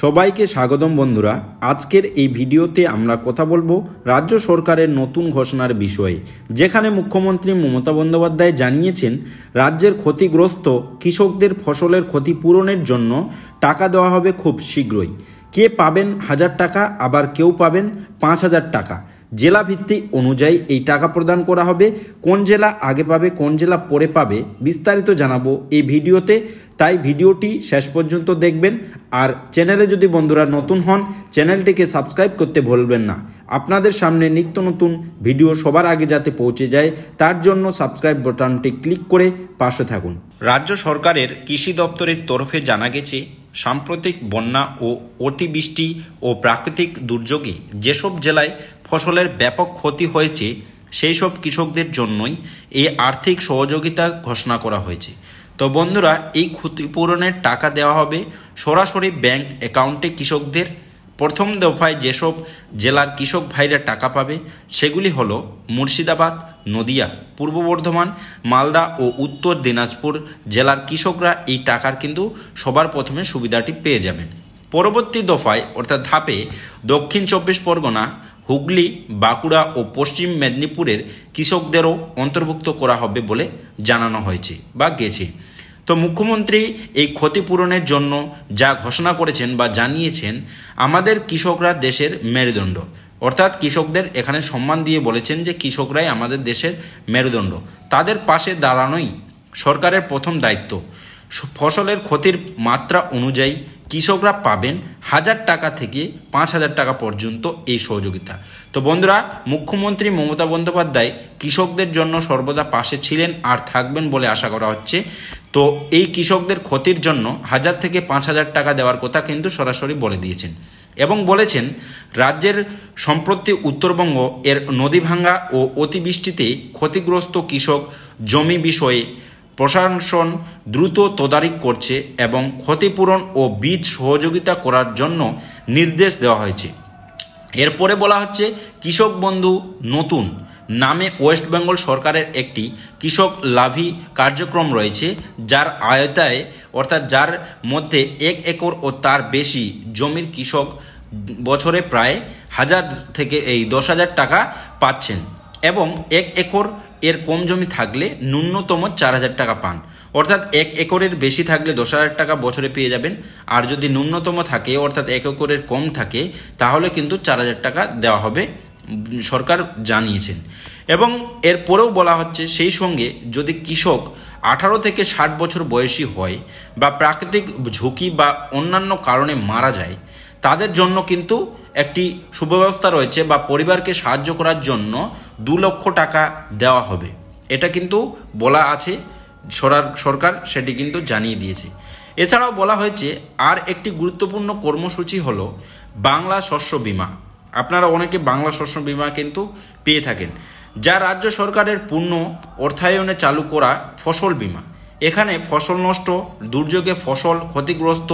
সবাইকে স্বাগতম বন্ধুরা। আজকের এই ভিডিওতে আমরা কথা বলবো রাজ্য সরকারের নতুন ঘোষণার বিষয়ে, যেখানে মুখ্যমন্ত্রী মমতা বন্দ্যোপাধ্যায় জানিয়েছেন রাজ্যের ক্ষতিগ্রস্ত কৃষকদের ফসলের ক্ষতিপূরণের জন্য টাকা দেওয়া হবে খুব শীঘ্রই। কে পাবেন 1000 টাকা, আবার কেউ পাবেন 5000 টাকা। জেলা ভিত্তিক অনুযায়ী এই টাকা প্রদান করা হবে। কোন জেলা আগে পাবে, কোন জেলা পরে পাবে, বিস্তারিত জানাবো এই ভিডিওতে। তাই ভিডিওটি শেষ পর্যন্ত দেখবেন। আর চ্যানেলে যদি বন্ধুরা নতুন হন, চ্যানেলটিকে সাবস্ক্রাইব করতে ভুলবেন না। আপনাদের সামনে নিত্য নতুন ভিডিও সবার আগে যাতে পৌঁছে যায়, তার জন্য সাবস্ক্রাইব বাটনটি ক্লিক করে পাশে থাকুন। রাজ্য সরকারের কৃষি দপ্তরের তরফে জানা গেছে, সাম্প্রতিক বন্যা ও অতিবৃষ্টি ও প্রাকৃতিক দুর্যোগে যেসব জেলায় ফসলের ব্যাপক ক্ষতি হয়েছে, সেই সব কৃষকদের জন্যই এই আর্থিক সহযোগিতা ঘোষণা করা হয়েছে। তো বন্ধুরা, এই ক্ষতিপূরণের টাকা দেওয়া হবে সরাসরি ব্যাংক অ্যাকাউন্টে কৃষকদের। প্রথম দফায় যেসব জেলার কৃষক ভাইরা টাকা পাবে সেগুলি হলো মুর্শিদাবাদ, নদিয়া, পূর্ব বর্ধমান, মালদা ও উত্তর দিনাজপুর জেলার কৃষকরা এই টাকার কিন্তু সবার প্রথমে সুবিধাটি পেয়ে যাবেন। পরবর্তী দফায় অর্থাৎ ধাপে দক্ষিণ 24 পরগনা, হুগলি, বাঁকুড়া ও পশ্চিম মেদিনীপুরের কৃষকদেরও অন্তর্ভুক্ত করা হবে বলে জানানো হয়েছে বা গেছে। তো মুখ্যমন্ত্রী এই ক্ষতিপূরণের জন্য যা ঘোষণা করেছেন বা জানিয়েছেন, আমাদের কৃষকরা দেশের মেরুদণ্ড, অর্থাৎ কৃষকদের এখানে সম্মান দিয়ে বলেছেন যে কৃষকরাই আমাদের দেশের মেরুদণ্ড। তাদের পাশে দাঁড়ানোই সরকারের প্রথম দায়িত্ব। ফসলের ক্ষতির মাত্রা অনুযায়ী কৃষকরা পাবেন 1000 টাকা থেকে 5000 টাকা পর্যন্ত এই সহযোগিতা। তো বন্ধুরা, মুখ্যমন্ত্রী মমতা বন্দ্যোপাধ্যায় কৃষকদের জন্য সর্বদা পাশে ছিলেন আর থাকবেন বলে আশা করা হচ্ছে। তো এই কৃষকদের ক্ষতির জন্য 1000 থেকে 5000 টাকা দেওয়ার কথা কিন্তু সরাসরি বলে দিয়েছেন এবং বলেছেন রাজ্যের সম্প্রতি উত্তরবঙ্গ এর নদী ভাঙ্গা ও অতিবৃষ্টিতে ক্ষতিগ্রস্ত কৃষক জমি বিষয়ে প্রশাসন দ্রুত তদারকি করছে এবং ক্ষতিপূরণ ও বীজ সহযোগিতা করার জন্য নির্দেশ দেওয়া হয়েছে। এরপরে বলা হচ্ছে কৃষক বন্ধু নতুন নামে ওয়েস্ট বেঙ্গল সরকারের একটি কৃষক লাভী কার্যক্রম রয়েছে, যার আয়তায় অর্থাৎ যার মধ্যে 1 একর ও তার বেশি জমির কৃষক বছরে প্রায় 1000 থেকে 10,000 টাকা পাচ্ছেন এবং 1 একর এর কম জমি থাকলে ন্যূনতম 4000 টাকা পান। অর্থাৎ 1 একরের বেশি থাকলে 10,000 টাকা বছরে পেয়ে যাবেন, আর যদি ন্যূনতম থাকে অর্থাৎ 1 একরের কম থাকে তাহলে কিন্তু 4000 টাকা দেওয়া হবে, সরকার জানিয়েছেন। এবং এরপরেও বলা হচ্ছে সেই সঙ্গে যদি কৃষক 18 থেকে 60 বছর বয়সী হয় বা প্রাকৃতিক ঝুঁকি বা অন্যান্য কারণে মারা যায়, তাদের জন্য কিন্তু একটি সুব্যবস্থা রয়েছে বা পরিবারকে সাহায্য করার জন্য 2 লক্ষ টাকা দেওয়া হবে। এটা কিন্তু বলা আছে, সরকার সেটি কিন্তু জানিয়ে দিয়েছে। এছাড়াও বলা হয়েছে আর একটি গুরুত্বপূর্ণ কর্মসূচি হলো বাংলা শস্য বীমা। আপনারা অনেকে বাংলা শস্য বীমা কিন্তু পেয়ে থাকেন, যা রাজ্য সরকারের পূর্ণ অর্থায়নে চালু করা ফসল বীমা। এখানে ফসল নষ্ট, দুর্যোগে ফসল ক্ষতিগ্রস্ত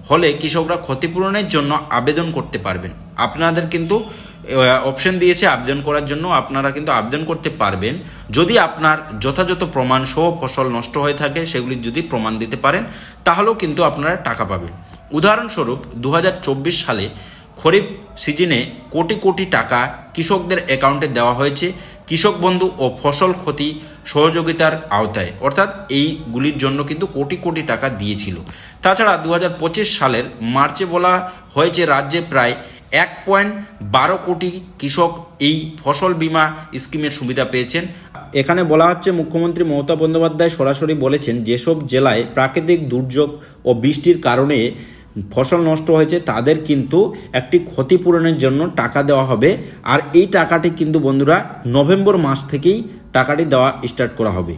হলে কৃষকরা ক্ষতিপূরণের জন্য আবেদন করতে পারবেন। আপনাদের কিন্তু অপশন দিয়েছে আবেদন করার জন্য, আপনারা কিন্তু আবেদন করতে পারবেন যদি আপনার যথাযথ প্রমাণ সহ ফসল নষ্ট হয়ে থাকে, সেগুলি যদি প্রমাণ দিতে পারেন তাহলেও কিন্তু আপনারা টাকা পাবেন। উদাহরণস্বরূপ 2024 সালে খরিফ সিজনে কোটি কোটি টাকা কৃষকদের অ্যাকাউন্টে দেওয়া হয়েছে কৃষক বন্ধু ও ফসল ক্ষতি সহযোগিতার আওতায়, অর্থাৎ এইগুলির জন্য কিন্তু কোটি কোটি টাকা দিয়েছিল। তাছাড়া 2025 সালের মার্চে বলা হয়েছে রাজ্যে প্রায় 1.12 কোটি কৃষক এই ফসল বীমা স্কিমের সুবিধা পেয়েছেন। এখানে বলা হচ্ছে মুখ্যমন্ত্রী মমতা বন্দ্যোপাধ্যায় সরাসরি বলেছেন যেসব জেলায় প্রাকৃতিক দুর্যোগ ও বৃষ্টির কারণে ফসল নষ্ট হয়েছে তাদের কিন্তু একটি ক্ষতিপূরণের জন্য টাকা দেওয়া হবে। আর এই টাকাটি কিন্তু বন্ধুরা নভেম্বর মাস থেকেই টাকাটি দেওয়া স্টার্ট করা হবে।